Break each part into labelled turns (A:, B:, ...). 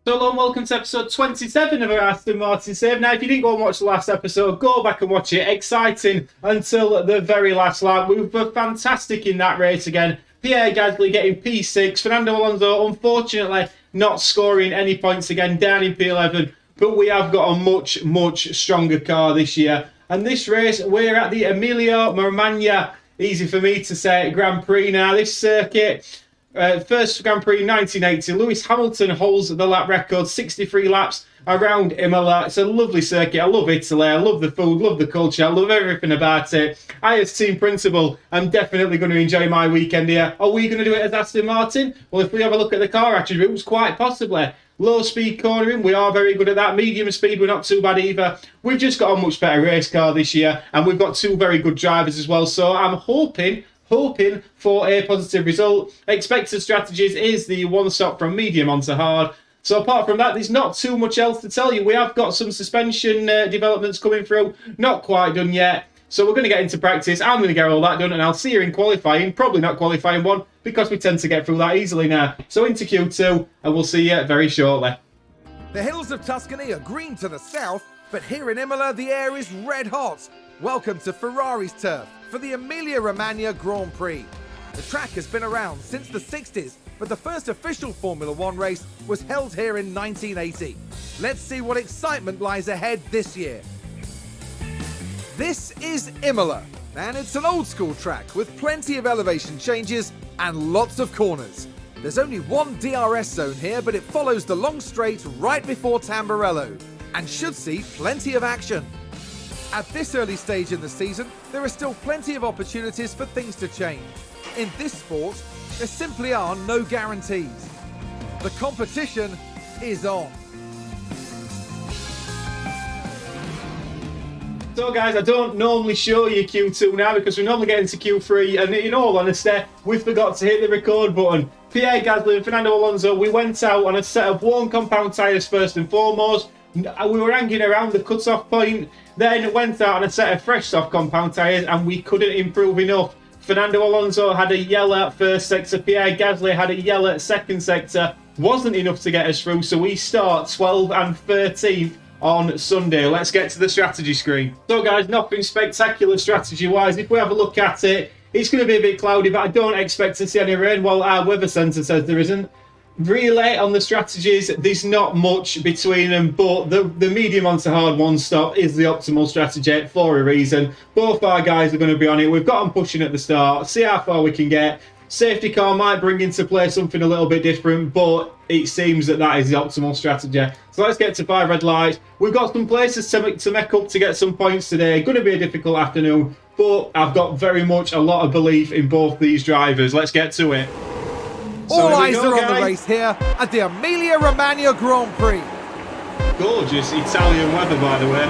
A: Hello and welcome to episode 27 of our Aston Martin save. Now, if you didn't go and watch the last episode, go back and watch it. Exciting until the very last lap. We were fantastic in that race again. Pierre Gasly getting P6. Fernando Alonso, unfortunately, not scoring any points again, down in P11. But we have got a much, much stronger car this year. And this race, we're at the Emilia-Romagna, easy for me to say, Grand Prix now. This circuit... first Grand Prix 1980, Lewis Hamilton holds the lap record, 63 laps around Imola. It's a lovely circuit. I love Italy. I love the food, love the culture. I love everything about it. I, as team principal, am definitely going to enjoy my weekend here. Are we going to do it as Aston Martin? Well, if we have a look at the car attributes, quite possibly. Low speed cornering, we are very good at that. Medium speed, we're not too bad either. We've just got a much better race car this year, and we've got two very good drivers as well. So I'm hoping for a positive result. Expected strategies is the one stop from medium onto hard. So apart from that, there's not too much else to tell you. We have got some suspension developments coming through, not quite done yet. So we're going to get into practice. I'm going to get all that done, and I'll see you in qualifying. Probably not qualifying one, because we tend to get through that easily now. So into Q2, and we'll see you very shortly.
B: The hills of Tuscany are green to the south, but here in Imola, the air is red hot. Welcome to Ferrari's turf for the Emilia-Romagna Grand Prix. The track has been around since the 60s, but the first official Formula One race was held here in 1980. Let's see what excitement lies ahead this year. This is Imola, and it's an old school track with plenty of elevation changes and lots of corners. There's only one DRS zone here, but it follows the long straight right before Tamburello and should see plenty of action. At this early stage in the season, there are still plenty of opportunities for things to change. In this sport, there simply are no guarantees. The competition is on.
A: So guys, I don't normally show you Q2 now because we normally get into Q3, and in all honesty, we forgot to hit the record button. Pierre Gasly and Fernando Alonso, we went out on a set of worn compound tyres first and foremost. We were hanging around the cut-off point, then went out on a set of fresh soft compound tyres, and we couldn't improve enough. Fernando Alonso had a yellow first sector, Pierre Gasly had a yellow second sector. Wasn't enough to get us through, so we start 12th and 13th on Sunday. Let's get to the strategy screen. So guys, nothing spectacular strategy-wise. If we have a look at it, it's going to be a bit cloudy, but I don't expect to see any rain. Well, our weather centre says there isn't. Really, on the strategies, there's not much between them, but the medium onto hard one stop is the optimal strategy for a reason. Both our guys are going to be on it. We've got them pushing at the start, see how far we can get. Safety car might bring into play something a little bit different, but it seems that is the optimal strategy. So let's get to 5 red lights. We've got some places to make up to get some points today. Going to be a difficult afternoon, but I've got very much a lot of belief in both these drivers. Let's get to it.
B: All eyes are on the race here at the Emilia-Romagna Grand Prix.
A: Gorgeous Italian weather, by the way.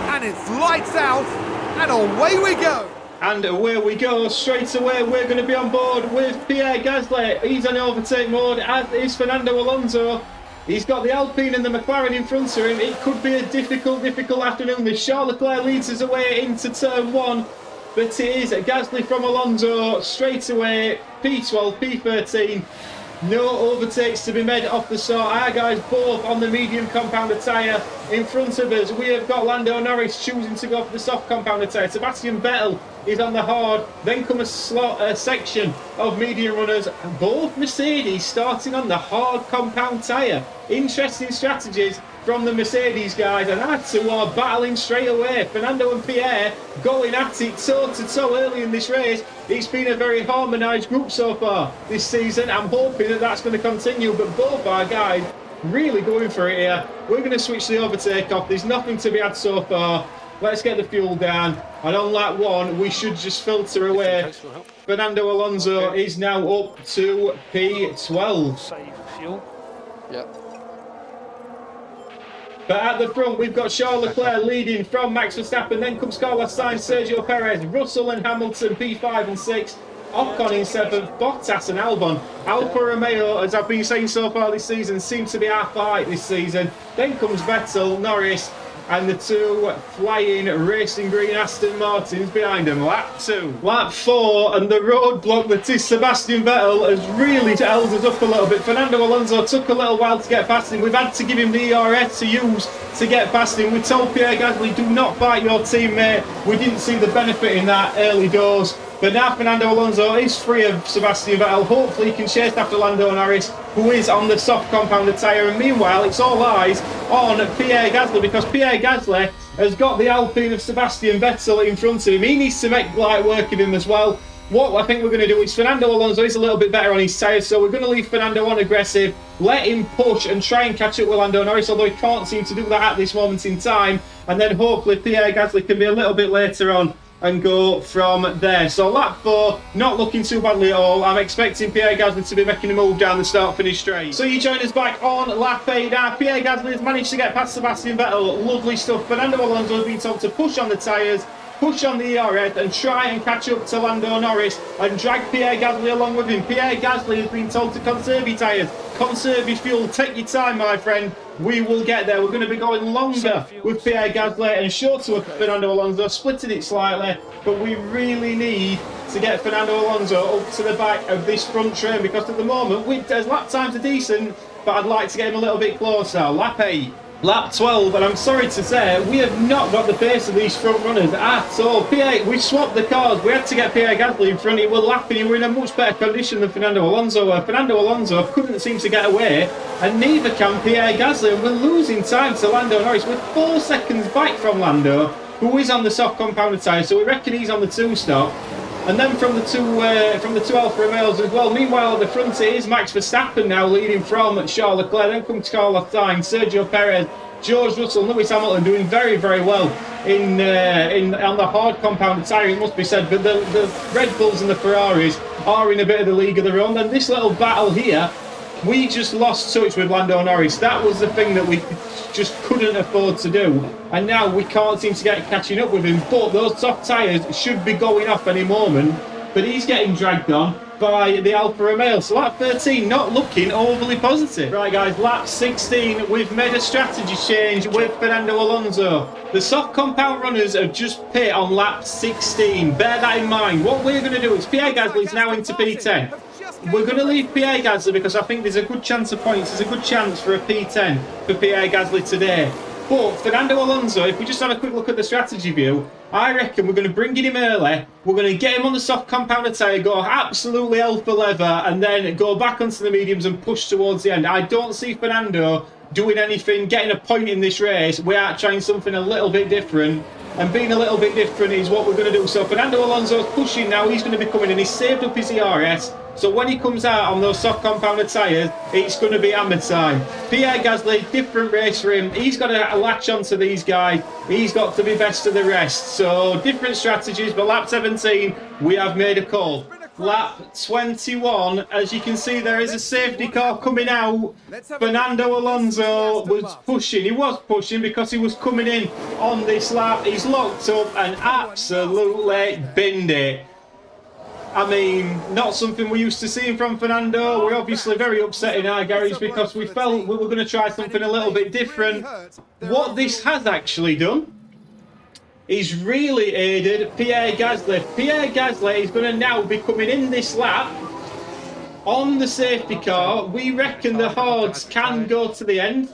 B: And it's lights out, and away we go.
A: And away we go. Straight away, we're going to be on board with Pierre Gasly. He's on overtake mode, as is Fernando Alonso. He's got the Alpine and the McLaren in front of him. It could be a difficult afternoon. The Charles Leclerc leads us away into turn 1. But it is Gasly from Alonso straight away, P12, P13. No overtakes to be made off the start. Our guys both on the medium compounder tyre in front of us. We have got Lando Norris choosing to go for the soft compounder tyre. Sebastian Vettel is on the hard. Then comes a section of medium runners. Both Mercedes starting on the hard compound tyre. Interesting strategies from the Mercedes guys, and our two are battling straight away. Fernando and Pierre going at it toe to toe early in this race. It's been a very harmonised group so far this season. I'm hoping that that's going to continue, but both our guys really going for it here. We're going to switch the overtake off. There's nothing to be had so far. Let's get the fuel down, and on lap 1 we should just filter away. Fernando Alonso is now up to P12.
C: Save fuel.
D: Yep.
A: But at the front, we've got Charles Leclerc leading from Max Verstappen. Then comes Carlos Sainz, Sergio Perez, Russell and Hamilton, P5 and 6. Ocon in 7th, Bottas and Albon. Alfa Romeo, as I've been saying so far this season, seems to be our fight this season. Then comes Vettel, Norris, and the two flying racing green Aston Martins behind him. Lap 2. Lap 4, and the roadblock that is Sebastian Vettel has really held us up a little bit. Fernando Alonso took a little while to get past him. We've had to give him the ERS to use to get past him. We told Pierre Gasly, do not fight your teammate. We didn't see the benefit in that early doors. But now Fernando Alonso is free of Sebastian Vettel. Hopefully he can chase after Lando Norris, who is on the soft compounded tyre. And meanwhile, it's all eyes on Pierre Gasly, because Pierre Gasly has got the Alpine of Sebastian Vettel in front of him. He needs to make light work of him as well. What I think we're going to do is Fernando Alonso is a little bit better on his tyres, so we're going to leave Fernando on aggressive, let him push and try and catch up with Lando Norris, although he can't seem to do that at this moment in time. And then hopefully Pierre Gasly can be a little bit later on and go from there. So lap 4, not looking too badly at all. I'm expecting Pierre Gasly to be making a move down the start-finish straight. So you join us back on lap 8 now. Pierre Gasly has managed to get past Sebastian Vettel. Lovely stuff. Fernando Alonso has been told to push on the tyres, push on the ERS and try and catch up to Lando Norris and drag Pierre Gasly along with him. Pierre Gasly has been told to conserve your tyres, conserve your fuel, take your time, my friend. We will get there. We're going to be going longer with Pierre Gasly and shorter with Fernando Alonso, splitting it slightly, but we really need to get Fernando Alonso up to the back of this front train, because at the moment, his lap times are decent, but I'd like to get him a little bit closer. Lap 8. Lap 12, and I'm sorry to say, we have not got the pace of these front runners at all. We swapped the cars. We had to get Pierre Gasly in front. He was lapping. He was in a much better condition than Fernando Alonso. Fernando Alonso couldn't seem to get away, and neither can Pierre Gasly. And we're losing time to Lando Norris. We're 4 seconds back from Lando, who is on the soft compounded tyre, so we reckon he's on the 2-stop. And then from the two Alfa Romeos as well. Meanwhile, at the front it is Max Verstappen now leading from Charles Leclerc. Then comes Carlos Sainz, Sergio Perez, George Russell, Lewis Hamilton doing very, very well on the hard compounded tyre, it must be said. But the Red Bulls and the Ferraris are in a bit of the league of their own. And this little battle here, we just lost touch with Lando Norris. That was the thing that we just couldn't afford to do. And now we can't seem to get catching up with him. But those soft tyres should be going off any moment. But he's getting dragged on by the Alfa Romeo. So lap 13, not looking overly positive. Right guys, lap 16, we've made a strategy change with Fernando Alonso. The soft compound runners have just pit on lap 16. Bear that in mind. What we're going to do is Pierre Gasly is now into P10. We're going to leave Pierre Gasly because I think there's a good chance of points. There's a good chance for a P10 for Pierre Gasly today. But Fernando Alonso, if we just have a quick look at the strategy view, I reckon we're going to bring in him early. We're going to get him on the soft compounded tyre, go absolutely hell for leather, and then go back onto the mediums and push towards the end. I don't see Fernando doing anything, getting a point in this race. We are trying something a little bit different. And being a little bit different is what we're going to do. So Fernando Alonso's pushing now. He's going to be coming in. He's saved up his ERS. So when he comes out on those soft compounded tyres, it's going to be hammer time. Pierre Gasly, different race for him. He's got to latch onto these guys. He's got to be best of the rest. So different strategies, but lap 17, we have made a call. Lap 21, as you can see, there is a safety car coming out. Fernando Alonso was pushing. He was pushing because he was coming in on this lap. He's locked up and absolutely binned it. I mean, not something we're used to seeing from Fernando. We're obviously very upset in our garage because we felt we were going to try something a little bit different. What this has actually done is really aided Pierre Gasly. Pierre Gasly is going to now be coming in this lap on the safety car. We reckon the hards can go to the end.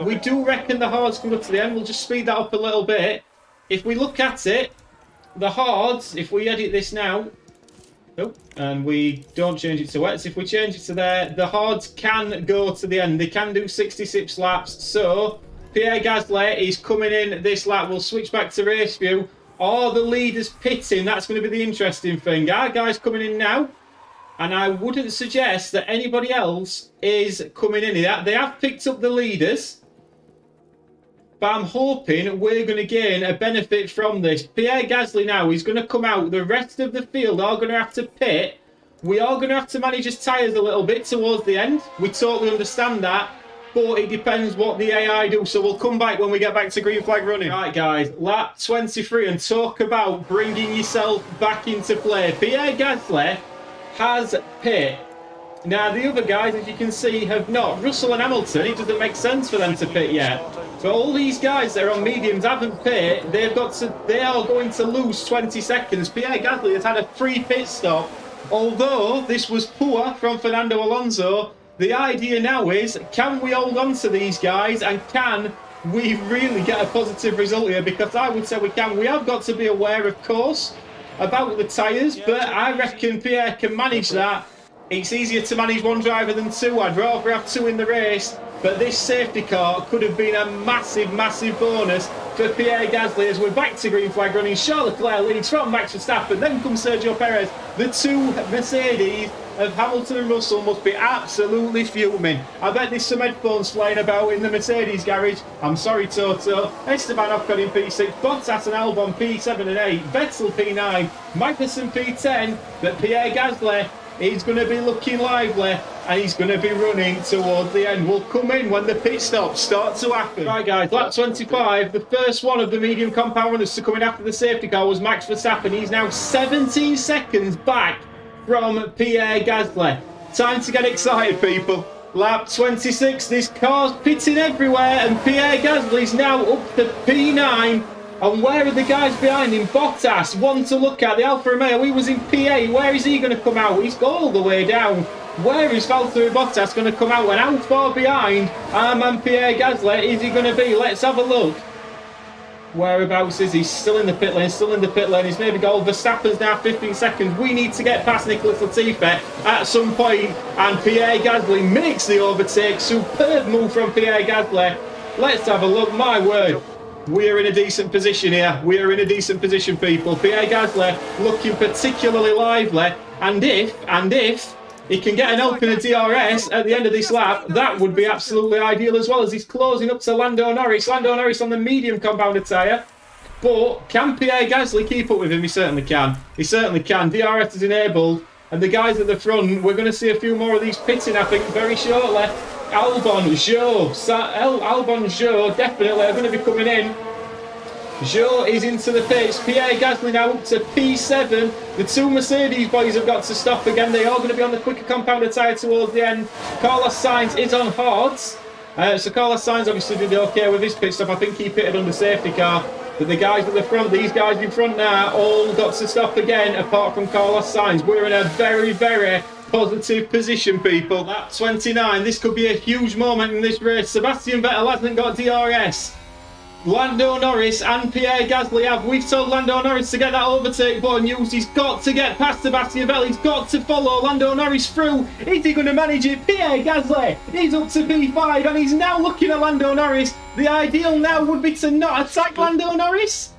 A: We do reckon the hards can go to the end. We'll just speed that up a little bit. If we look at it, the hards, if we edit this now, and we don't change it to wets, if we change it to there, the hards can go to the end. They can do 66 laps. So Pierre Gasly is coming in this lap. We'll switch back to race view. Are the leaders pitting? That's going to be the interesting thing. Our guys coming in now, and I wouldn't suggest that anybody else is coming in. They have picked up the leaders, but I'm hoping we're going to gain a benefit from this. Pierre Gasly now is going to come out. The rest of the field are going to have to pit. We are going to have to manage his tyres a little bit towards the end. We totally understand that. But it depends what the AI do. So we'll come back when we get back to green flag running. Right, guys. Lap 23. And talk about bringing yourself back into play. Pierre Gasly has pit. Now, the other guys, as you can see, have not. Russell and Hamilton, it doesn't make sense for them to pit yet. So all these guys that are on mediums haven't pit. They are going to lose 20 seconds. Pierre Gasly has had a free pit stop. Although this was poor from Fernando Alonso, the idea now is, can we hold on to these guys and can we really get a positive result here? Because I would say we can. We have got to be aware, of course, about the tyres, but I reckon Pierre can manage that. It's easier to manage one driver than two. I'd rather have two in the race, but this safety car could have been a massive, massive bonus for Pierre Gasly as we're back to green flag running. Charles Leclerc leads from Max Verstappen, then comes Sergio Perez. The two Mercedes of Hamilton and Russell must be absolutely fuming. I bet there's some headphones flying about in the Mercedes garage. I'm sorry, Toto. Esteban Ocon in P6, Bottas and Albon P7 and 8, Vettel P9, Magnussen P10, but Pierre Gasly, he's going to be looking lively and he's going to be running towards the end. We'll come in when the pit stops start to happen. Right guys, lap 25, the first one of the medium compound runners to come in after the safety car was Max Verstappen. He's now 17 seconds back from Pierre Gasly. Time to get excited, people. Lap 26, this car's pitting everywhere and Pierre Gasly's now up to P9. And where are the guys behind him? Bottas, one to look at. The Alfa Romeo, he was in P8. Where is he going to come out? He's all the way down. Where is Valtteri Bottas going to come out? And how far behind our man Pierre Gasly is he going to be? Let's have a look. Whereabouts is he? Still in the pit lane, still in the pit lane. He's maybe got Verstappen's now 15 seconds. We need to get past Nicholas Latifi at some point. And Pierre Gasly makes the overtake. Superb move from Pierre Gasly. Let's have a look. My word. We are in a decent position here. We are in a decent position, people. Pierre Gasly looking particularly lively. And if he can get an opener DRS at the end of this lap, that would be absolutely ideal as well, as he's closing up to Lando Norris. Lando Norris on the medium compounded tyre. But can Pierre Gasly keep up with him? He certainly can. He certainly can. DRS is enabled. And the guys at the front, we're going to see a few more of these pitting, I think, very shortly. Albon, Zhou, definitely are going to be coming in. Zhou is into the pits. Pierre Gasly now up to P7. The two Mercedes boys have got to stop again. They are going to be on the quicker compounded tyre towards the end. Carlos Sainz is on hards. So Carlos Sainz obviously did okay with his pit stop. I think he pitted under safety car. But the guys at the front, these guys in front now, all got to stop again, apart from Carlos Sainz. We're in a very, very positive position, people. Lap 29, this could be a huge moment in this race. Sebastian Vettel hasn't got DRS. Lando Norris and Pierre Gasly have. We've told Lando Norris to get that overtake button used. He's got to get past Sebastian Vettel. He's got to follow Lando Norris through. Is he going to manage it? Pierre Gasly, he's up to P5 and he's now looking at Lando Norris. The ideal now would be to not attack Lando Norris.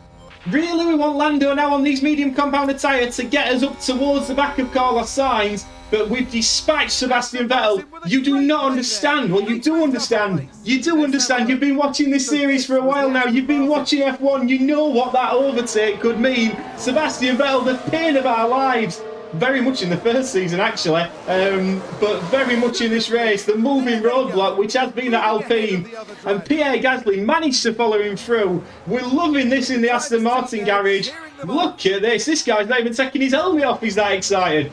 A: Really, we want Lando now on these medium compounded tyre to get us up towards the back of Carlos Sainz. But we've dispatched Sebastian Vettel. You do not understand. Well, you do understand. You do understand. You've been watching this series for a while now. You've been watching F1. You know what that overtake could mean. Sebastian Vettel, the pain of our lives. Very much in the first season, actually. But very much in this race. The moving roadblock, which has been at Alpine. And Pierre Gasly managed to follow him through. We're loving this in the Aston Martin garage. Look at this. This guy's not even taking his helmet off. He's that excited.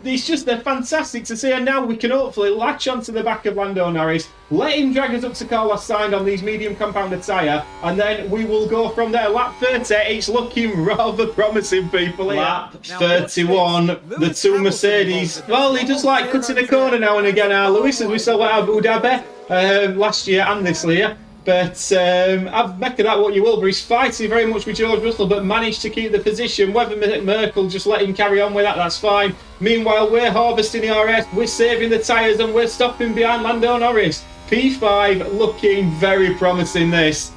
A: It's just fantastic to see, and now we can hopefully latch onto the back of Lando Norris, let him drag us up to Carlos Sainz on these medium compounded tyre, and then we will go from there. Lap 30, it's looking rather promising, people here. Lap 31, the two Mercedes. Well, he does like cutting a corner now and again, Lewis, as we saw at Abu Dhabi last year and this year. But I've make of that what you will, but he's fighting very much with George Russell, but managed to keep the position. Whether Merkel just let him carry on with that, that's fine. Meanwhile, we're harvesting the RS, we're saving the tyres, and we're stopping behind Lando Norris. P5 looking very promising, this.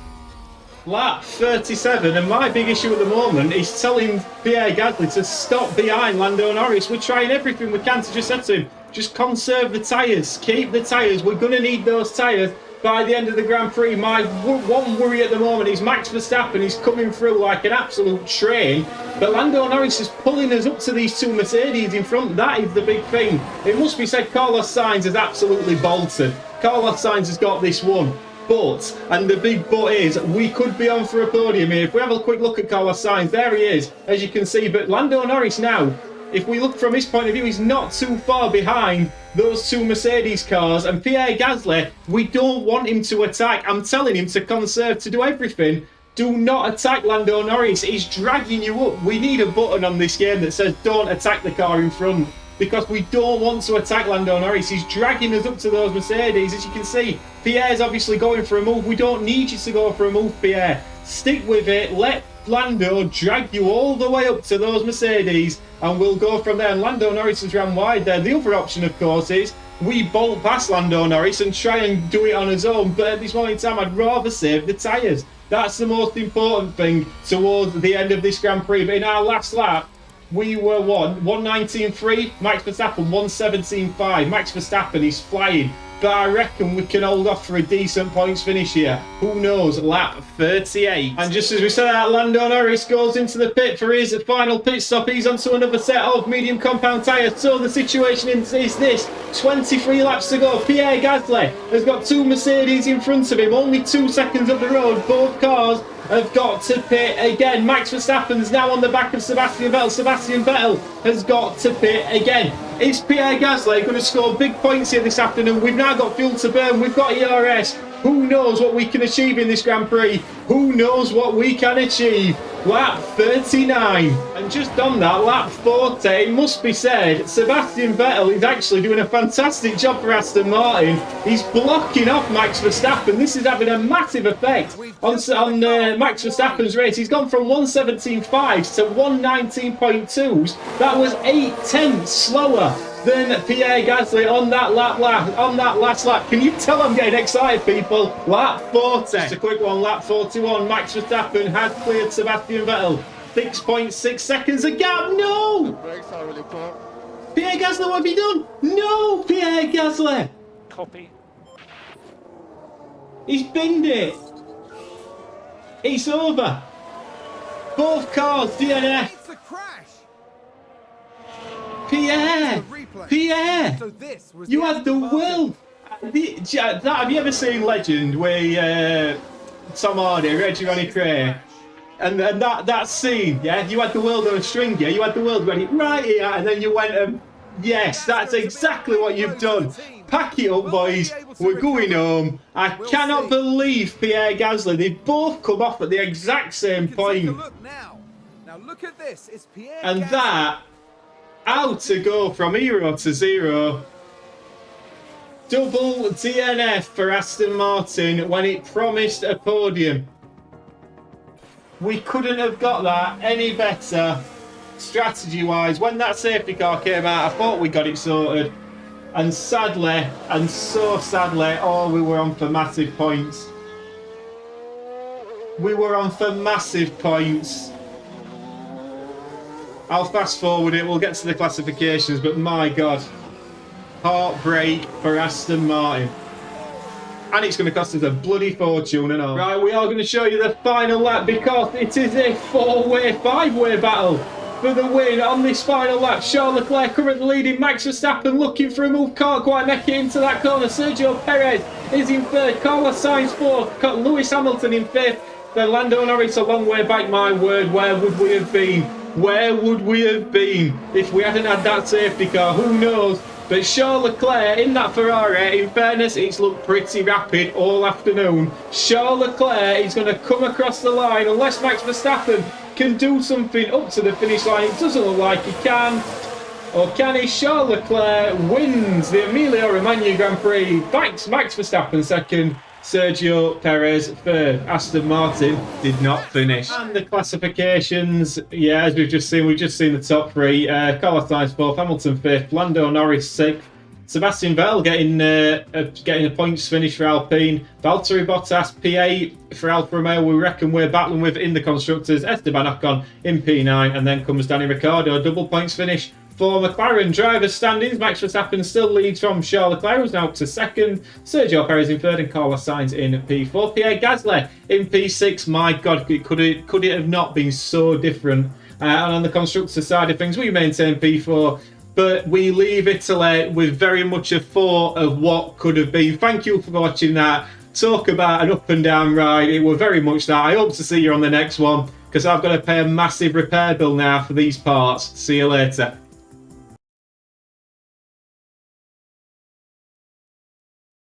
A: Lap 37, and my big issue at the moment is telling Pierre Gasly to stop behind Lando Norris. We're trying everything we can to just say to him, just conserve the tyres, keep the tyres. We're going to need those tyres by the end of the Grand Prix. My one worry at the moment is Max Verstappen. He's coming through like an absolute train, but Lando Norris is pulling us up to these two Mercedes in front. That is the big thing. It must be said, Carlos Sainz has absolutely bolted. Carlos Sainz has got this one. But, and the big but is, we could be on for a podium here. If we have a quick look at Carlos Sainz, there he is, as you can see. But Lando Norris now, if we look from his point of view, he's not too far behind those two Mercedes cars, and Pierre Gasly, we don't want him to attack. I'm telling him to conserve, to do everything. Do not attack Lando Norris. He's dragging you up. We need a button on this game that says don't attack the car in front, because we don't want to attack Lando Norris. He's dragging us up to those Mercedes. As you can see, Pierre's obviously going for a move. We don't need you to go for a move, Pierre. Stick with it. Let Lando drag you all the way up to those Mercedes, and we'll go from there. And Lando Norris has ran wide there. The other option, of course, is we bolt past Lando Norris and try and do it on his own. But at this moment in time, I'd rather save the tyres. That's the most important thing towards the end of this Grand Prix. But in our last lap, we were 119.3, Max Verstappen 117.5. Max Verstappen is flying, but I reckon we can hold off for a decent points finish here. Who knows? Lap 38. And just as we said that, Lando Norris goes into the pit for his final pit stop. He's onto another set of medium compound tyres. So the situation is this: 23 laps to go. Pierre Gasly has got two Mercedes in front of him, only 2 seconds up the road. Both cars have got to pit again. Max Verstappen's now on the back of Sebastian Vettel. Sebastian Vettel has got to pit again. Is Pierre Gasly going to score big points here this afternoon? We've now got fuel to burn. We've got ERS. Who knows what we can achieve in this Grand Prix? Who knows what we can achieve? Lap 39. And just on that, lap 40, it must be said, Sebastian Vettel is actually doing a fantastic job for Aston Martin. He's blocking off Max Verstappen. This is having a massive effect on Max Verstappen's race. He's gone from 117.5s to 119.2s. That was 8/10 slower than Pierre Gasly on that last lap. Can you tell I'm getting excited, people? Lap 40. Just a quick one, lap 41. Max Verstappen has cleared Sebastian Vettel. 6.6 seconds a gap. No!
C: The brakes are really poor.
A: Pierre Gasly, what have you done? No, Pierre Gasly.
C: Copy.
A: He's binned it. It's over. Both cars, DNF.
B: It's a crash.
A: Pierre! Pierre!
B: So this was
A: You
B: the
A: had the
B: Aston Martin.
A: world! Have you ever seen Legend where Tom Hardy, Reggie Ronnie Cray, and that scene, yeah? You had the world on a string, yeah? You had the world ready right here, and then you went and yes, that's exactly what you've done. Pack it up, boys. We're going home. I cannot believe Pierre Gasly. They both come off at the exact same point.
B: Take a look now. Now look at this. It's Pierre
A: And
B: Gasly.
A: that, how to go from hero to zero. Double DNF for Aston Martin when it promised a podium. We couldn't have got that any better strategy-wise. When that safety car came out, I thought we got it sorted. And sadly, and so sadly, oh, we were on for massive points. We were on for massive points. I'll fast forward it, we'll get to the classifications, but my God. Heartbreak for Aston Martin. And it's going to cost us a bloody fortune and all. Right, we are going to show you the final lap because it is a five-way battle for the win on this final lap. Charles Leclerc currently leading, Max Verstappen looking for a move, can't quite make it into that corner. Sergio Perez is in third, Carlos Sainz fourth, got Lewis Hamilton in fifth. Then Lando Norris a long way back, my word, where would we have been? Where would we have been if we hadn't had that safety car? Who knows? But Charles Leclerc in that Ferrari, in fairness, it's looked pretty rapid all afternoon. Charles Leclerc is going to come across the line unless Max Verstappen can do something up to the finish line. It doesn't look like he can. Or can he? Charles Leclerc wins the Emilia-Romagna Grand Prix. Thanks, Max Verstappen second. Sergio Perez third. Aston Martin did not finish. And the classifications, yeah, as we've just seen the top three. Carlos Sainz fourth, Hamilton fifth, Lando Norris sixth, Sebastian Vettel getting a points finish for Alpine, Valtteri Bottas P8 for Alfa Romeo. We reckon we're battling with in the constructors. Esteban Ocon in P9, and then comes Danny Ricciardo, double points finish for McLaren. Drivers' standings, Max Verstappen still leads from Charles Leclerc, who's now up to second. Sergio Perez in third and Carlos Sainz in P4. Pierre Gasly in P6. My God, could it have not been so different? And on the constructor side of things, we maintain P4, but we leave Italy with very much a thought of what could have been. Thank you for watching that. Talk about an up and down ride. It was very much that. I hope to see you on the next one, because I've got to pay a massive repair bill now for these parts. See you later.